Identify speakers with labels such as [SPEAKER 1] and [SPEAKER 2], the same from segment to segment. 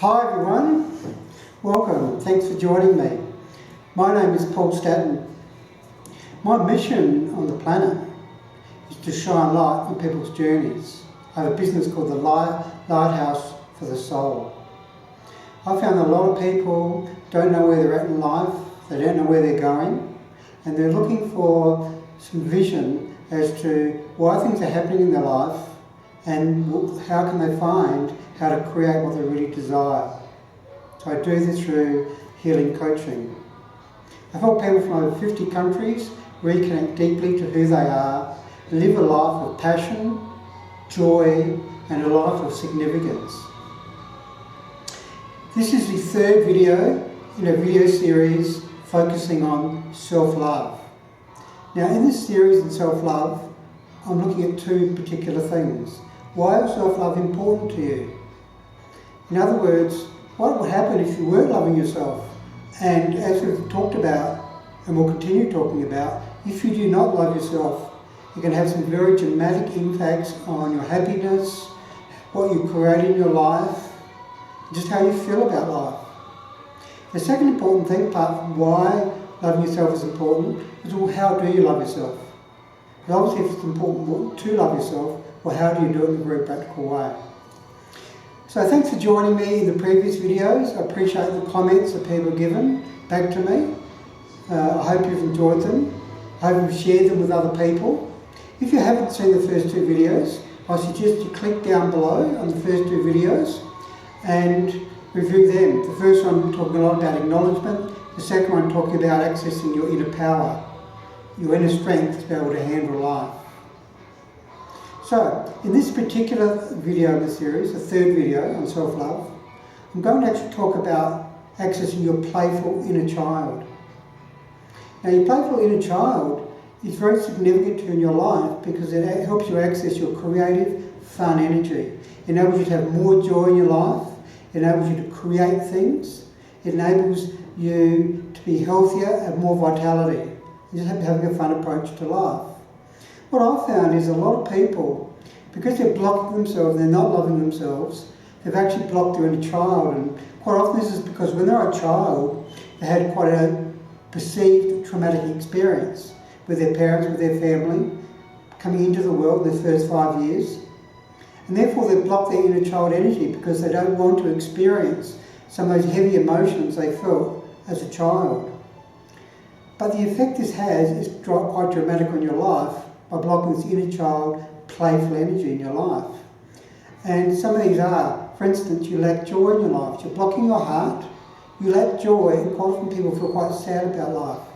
[SPEAKER 1] Hi everyone, welcome, thanks for joining me. My name is Paul Statton. My mission on the planet is to shine light on people's journeys. I have a business called the Lighthouse for the Soul. I found that a lot of people don't know where they're at in life, they don't know where they're going, and they're looking for some vision as to why things are happening in their life and how can they find how to create what they really desire. So I do this through healing coaching. I've helped people from over 50 countries reconnect deeply to who they are, live a life of passion, joy, and a life of significance. This is the third video in a video series focusing on self-love. Now in this series on self-love, I'm looking at two particular things. Why is self-love important to you? In other words, what would happen if you weren't loving yourself? And as we've talked about, and we'll continue talking about, if you do not love yourself, it can have some very dramatic impacts on your happiness, what you create in your life, just how you feel about life. The second important thing, apart from why loving yourself is important, is well, how do you love yourself? Because obviously if it's important to love yourself, well, how do you do it in a very practical way? So thanks for joining me in the previous videos. I appreciate the comments that people have given back to me. I hope you've enjoyed them. I hope you've shared them with other people. If you haven't seen the first two videos, I suggest you click down below on the first two videos and review them. The first one talking a lot about acknowledgement, the second one talking about accessing your inner power, your inner strength to be able to handle life. So, in this particular video in the series, the third video on self-love, I'm going to actually talk about accessing your playful inner child. Now, your playful inner child is very significant to you in your life because it helps you access your creative, fun energy. It enables you to have more joy in your life. It enables you to create things. It enables you to be healthier, have more vitality. You just have having a fun approach to life. What I've found is a lot of people, because they're blocking themselves, they're not loving themselves, they've actually blocked their inner child. And quite often this is because when they're a child, they had quite a perceived traumatic experience with their parents, with their family, coming into the world in their first 5 years. And therefore they block their inner child energy because they don't want to experience some of those heavy emotions they felt as a child. But the effect this has is quite dramatic on your life by blocking this inner child playful energy in your life. And some of these are, for instance, you lack joy in your life. You're blocking your heart, you lack joy, and quite often people feel quite sad about life.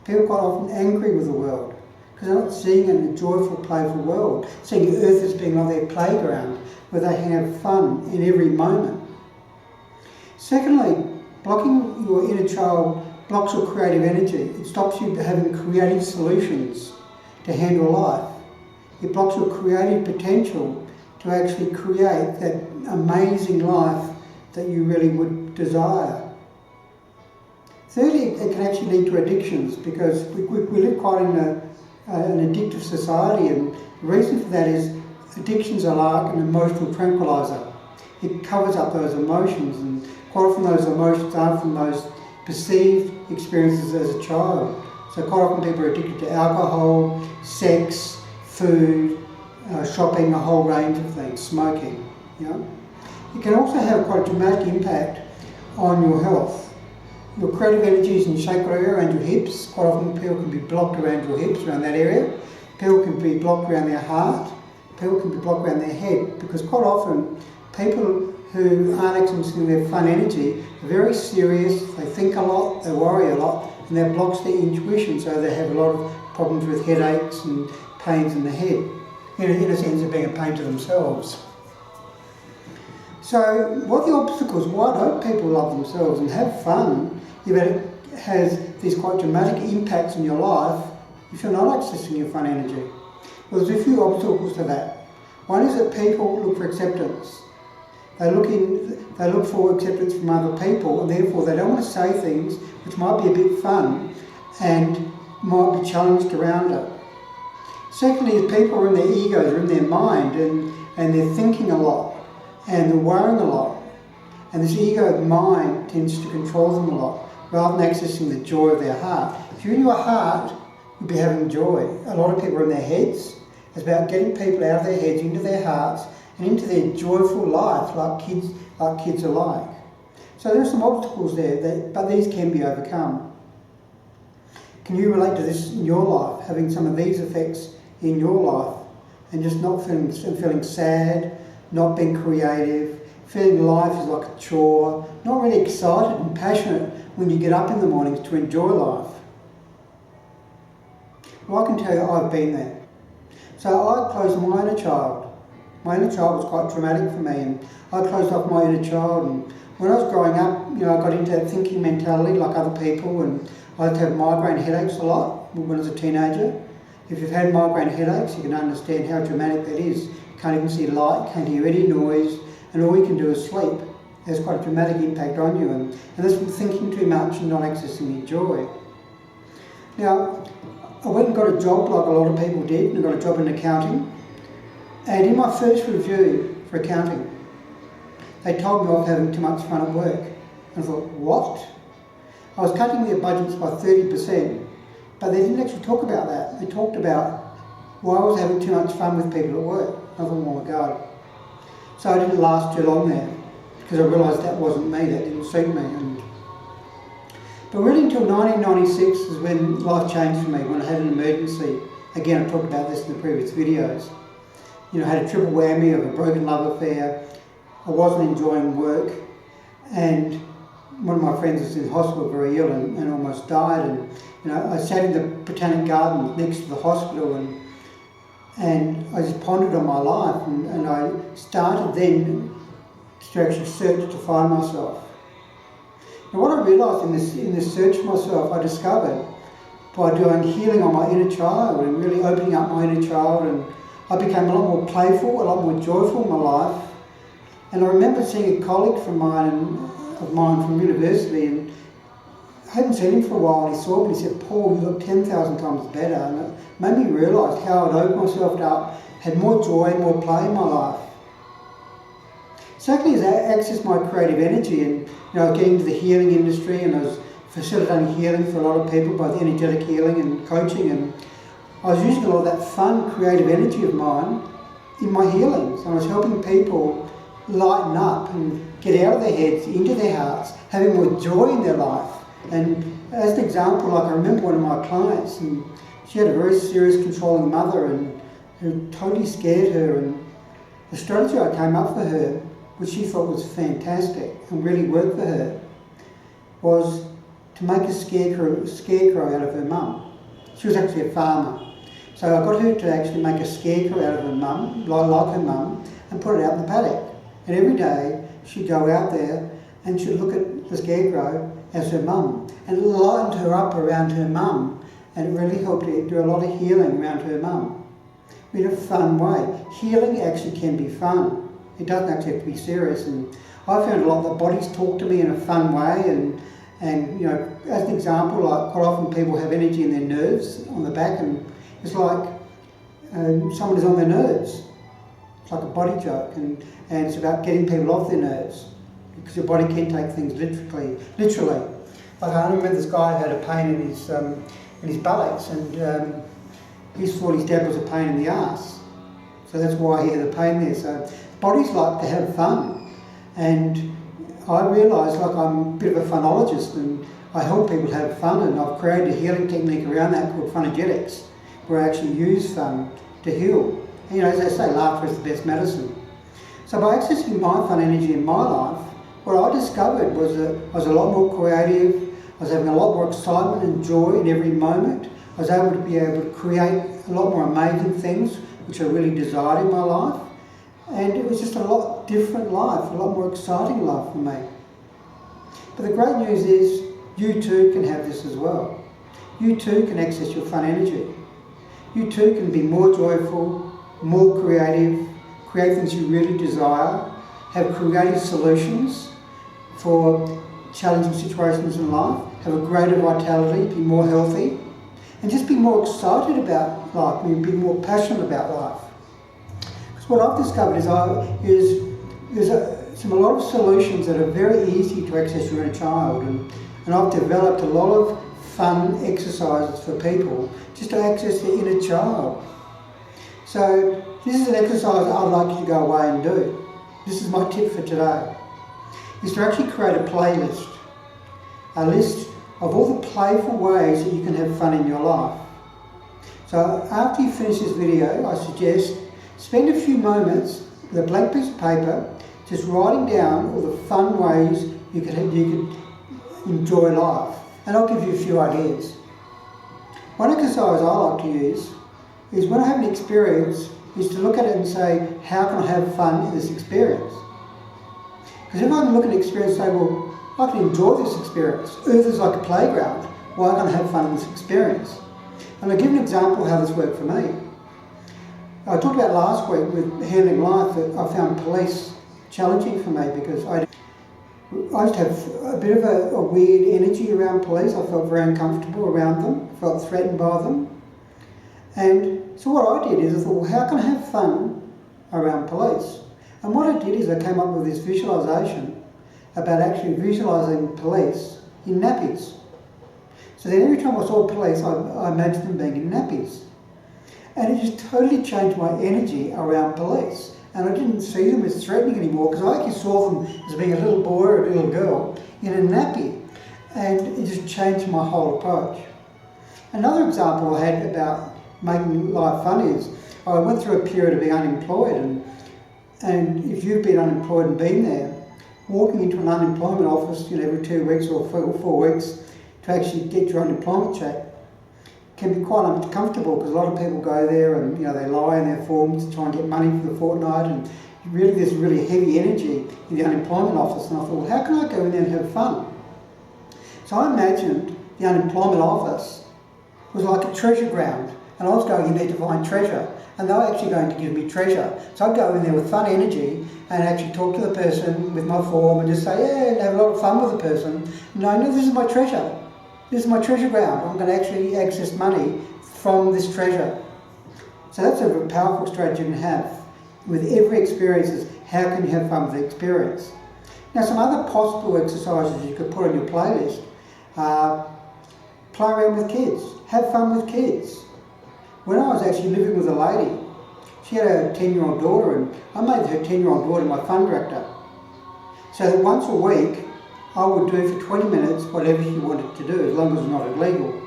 [SPEAKER 1] People are quite often angry with the world because they're not seeing it in a joyful, playful world, seeing Earth as being like their playground where they can have fun in every moment. Secondly, blocking your inner child blocks your creative energy. It stops you having creative solutions to handle life. It blocks your creative potential to actually create that amazing life that you really would desire. Thirdly, it can actually lead to addictions because we live quite in an addictive society, and the reason for that is addictions are like an emotional tranquilizer. It covers up those emotions, and quite often those emotions are from those perceived experiences as a child. So quite often people are addicted to alcohol, sex, food, shopping, a whole range of things, smoking. You know? It can also have quite a dramatic impact on your health. Your creative energy is in your sacral area around your hips. Quite often people can be blocked around your hips, around that area. People can be blocked around their heart. People can be blocked around their head because quite often people who aren't accessing their fun energy are very serious, they think a lot, they worry a lot, and that blocks their intuition, so they have a lot of problems with headaches and pains in the head, in a sense of being a pain to themselves. So what are the obstacles? Why don't people love themselves and have fun if it has these quite dramatic impacts on your life if you're not accessing your fun energy? Well, there's a few obstacles to that. One is that people look for acceptance. They look for acceptance from other people, and therefore they don't want to say things which might be a bit fun and might be challenged around it. Secondly, is people are in their egos, are in their mind, and they're thinking a lot, and they're worrying a lot, And this ego mind tends to control them a lot, rather than accessing the joy of their heart. If you're in your heart, you'll be having joy. A lot of people are in their heads. It's about getting people out of their heads into their hearts and into their joyful life, like kids are like. So there are some obstacles there, but these can be overcome. Can you relate to this in your life, having some of these effects in your life, and just not feeling sad, not being creative, feeling life is like a chore, not really excited and passionate when you get up in the mornings to enjoy life? Well, I can tell you I've been there. So I closed my inner child. My inner child was quite traumatic for me, and I closed off my inner child. And when I was growing up, I got into that thinking mentality like other people, and I had to have migraine headaches a lot when I was a teenager. If you've had migraine headaches, you can understand how dramatic that is. You can't even see light, can't hear any noise, and all you can do is sleep. It has quite a dramatic impact on you, and that's from thinking too much and not accessing your joy. Now, I went and got a job like a lot of people did, and I got a job in accounting. And in my first review for accounting, they told me I was having too much fun at work. And I thought, what? I was cutting their budgets by 30%, but they didn't actually talk about that. They talked about why I was having too much fun with people at work. I thought, oh my God. So I didn't last too long there, because I realised that wasn't me, that didn't suit me. But really until 1996 is when life changed for me, when I had an emergency. Again, I talked about this in the previous videos. I had a triple whammy of a broken love affair, I wasn't enjoying work, and one of my friends was in hospital very ill and almost died. And I sat in the botanic garden next to the hospital and I just pondered on my life, and I started then to actually search to find myself. And what I realised in this search for myself, I discovered by doing healing on my inner child and really opening up my inner child, and I became a lot more playful, a lot more joyful in my life. And I remember seeing a colleague of mine from university, and I hadn't seen him for a while, and he saw me and he said, "Paul, you look 10,000 times better." And it made me realise how I'd opened myself up, had more joy, more play in my life. Secondly, is I accessed my creative energy, and I was getting into the healing industry, and I was facilitating healing for a lot of people, both energetic healing and coaching, and I was using a lot of that fun, creative energy of mine in my healings. I was helping people lighten up and get out of their heads, into their hearts, having more joy in their life. And as an example, like I remember one of my clients, and she had a very serious, controlling mother, and who totally scared her, and the strategy I came up for her, which she thought was fantastic and really worked for her, was to make a scarecrow out of her mum. She was actually a farmer. So I got her to actually make a scarecrow out of her mum, like her mum, and put it out in the paddock. And every day she'd go out there and she'd look at the scarecrow as her mum, and it lightened her up around her mum, and it really helped her do a lot of healing around her mum in a fun way. Healing actually can be fun. It doesn't actually have to be serious, and I found a lot that bodies talk to me in a fun way, and as an example, like quite often people have energy in their nerves on the back, and it's like someone is on their nerves. It's like a body joke, and it's about getting people off their nerves, because your body can take things literally. Like I remember this guy who had a pain in his buttocks, and he thought his dad was a pain in the arse, so that's why he had a pain there. So bodies like to have fun, and I realised, like, I'm a bit of a funologist, and I help people have fun, and I've created a healing technique around that called funegetics, where I actually use fun to heal. And, as they say, laughter is the best medicine. So by accessing my fun energy in my life, what I discovered was that I was a lot more creative, I was having a lot more excitement and joy in every moment. I was able to create a lot more amazing things, which I really desired in my life. And it was just a lot different life, a lot more exciting life for me. But the great news is, you too can have this as well. You too can access your fun energy. You too can be more joyful, more creative, create things you really desire, have creative solutions for challenging situations in life, have a greater vitality, be more healthy, and just be more excited about life, be more passionate about life. Because what I've discovered is a lot of solutions that are very easy to access your inner child, and I've developed a lot of fun exercises for people just to access their inner child. So this is an exercise I'd like you to go away and do. This is my tip for today, is to actually create a playlist, a list of all the playful ways that you can have fun in your life. So after you finish this video, I suggest spend a few moments with a blank piece of paper just writing down all the fun ways you could enjoy life. And I'll give you a few ideas. One exercise I like to use is when I have an experience, is to look at it and say, how can I have fun in this experience? Because if I can look at an experience and say, well, I can enjoy this experience. Earth is like a playground. Why can't I have fun in this experience? And I'll give an example of how this worked for me. I talked about last week with handling life that I found police challenging for me because I used to have a bit of a weird energy around police. I felt very uncomfortable around them, felt threatened by them. And so what I did is I thought, well, how can I have fun around police? And what I did is I came up with this visualisation about actually visualising police in nappies. So then every time I saw police, I imagined them being in nappies. And it just totally changed my energy around police. And I didn't see them as threatening anymore because I actually saw them as being a little boy or a little girl in a nappy. And it just changed my whole approach. Another example I had about making life fun is I went through a period of being unemployed, and if you've been unemployed and been there, walking into an unemployment office every 2 weeks or 4 weeks to actually get your unemployment check can be quite uncomfortable because a lot of people go there and they lie in their forms to try and get money for the fortnight, and really there's really heavy energy in the unemployment office. And I thought, well, how can I go in there and have fun? So I imagined the unemployment office was like a treasure ground, and I was going in there to find treasure, and they were actually going to give me treasure. So I'd go in there with fun energy and actually talk to the person with my form and just say, yeah, and have a lot of fun with the person. No, this is my treasure. This is my treasure ground. I'm going to actually access money from this treasure. So that's a powerful strategy you can have with every experience. Is how can you have fun with the experience? Now, some other possible exercises you could put on your playlist are play around with kids, have fun with kids. When I was actually living with a lady, she had a 10-year-old daughter, and I made her 10-year-old daughter my fun director. So that once a week, I would do for 20 minutes whatever she wanted to do, as long as it's not illegal.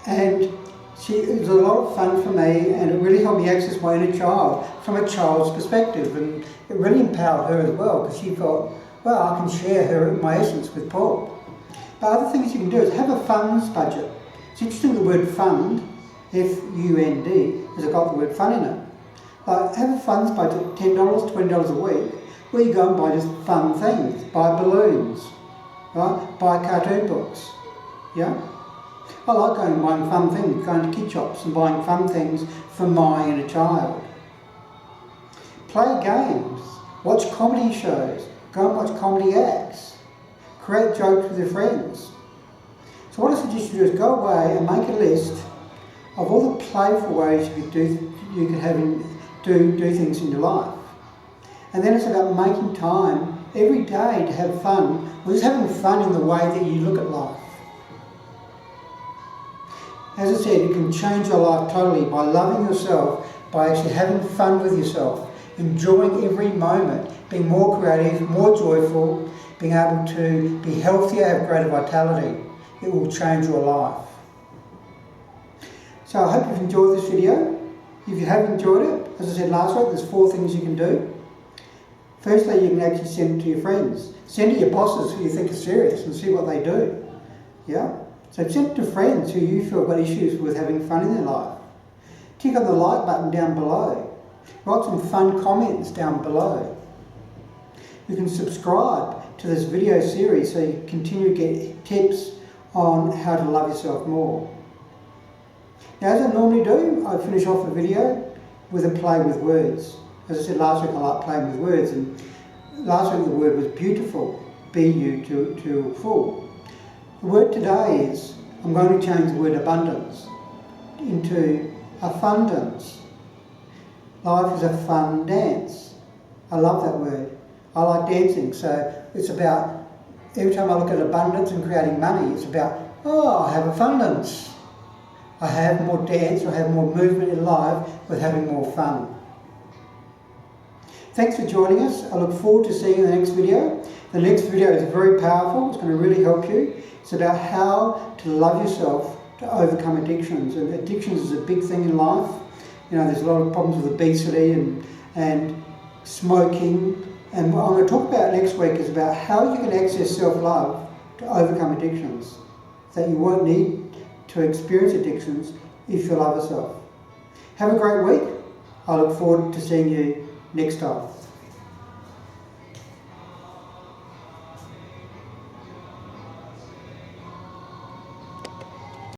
[SPEAKER 1] And it was a lot of fun for me, and it really helped me access my inner child from a child's perspective, and it really empowered her as well, because she thought, well, I can share my essence with Paul. But other things you can do is have a funds budget. It's interesting, the word fund, F-U-N-D, has got the word fun in it. Have a funds budget, $10, $20 a week, where you go and buy just fun things. Buy balloons, right? Buy cartoon books, yeah? I like going and buying fun things, going to kid shops and buying fun things for my inner child. Play games, watch comedy shows, go and watch comedy acts, create jokes with your friends. So what I suggest you do is go away and make a list of all the playful ways you could do things in your life. And then it's about making time every day to have fun, or just having fun in the way that you look at life. As I said, you can change your life totally by loving yourself, by actually having fun with yourself, enjoying every moment, being more creative, more joyful, being able to be healthier, have greater vitality. It will change your life. So I hope you've enjoyed this video. If you have enjoyed it, as I said last week, there's 4 things you can do. Firstly, you can actually send it to your friends. Send it to your bosses who you think are serious and see what they do. Yeah? So send it to friends who you feel got issues with having fun in their life. Click on the like button down below. Write some fun comments down below. You can subscribe to this video series so you continue to get tips on how to love yourself more. Now, as I normally do, I finish off a video with a play with words. As I said last week, I like playing with words, and last week the word was beautiful, B-U-T-F-U-L. The word today is, I'm going to change the word abundance into affundance. Life is a fun dance. I love that word. I like dancing, so it's about, every time I look at abundance and creating money, it's about, oh, I have abundance. I have more dance, I have more movement in life with having more fun. Thanks for joining us. I look forward to seeing you in the next video. The next video is very powerful. It's going to really help you. It's about how to love yourself to overcome addictions. And addictions is a big thing in life. You know, there's a lot of problems with obesity and smoking. And what I'm going to talk about next week is about how you can access self-love to overcome addictions. So that you won't need to experience addictions if you love yourself. Have a great week. I look forward to seeing you next time.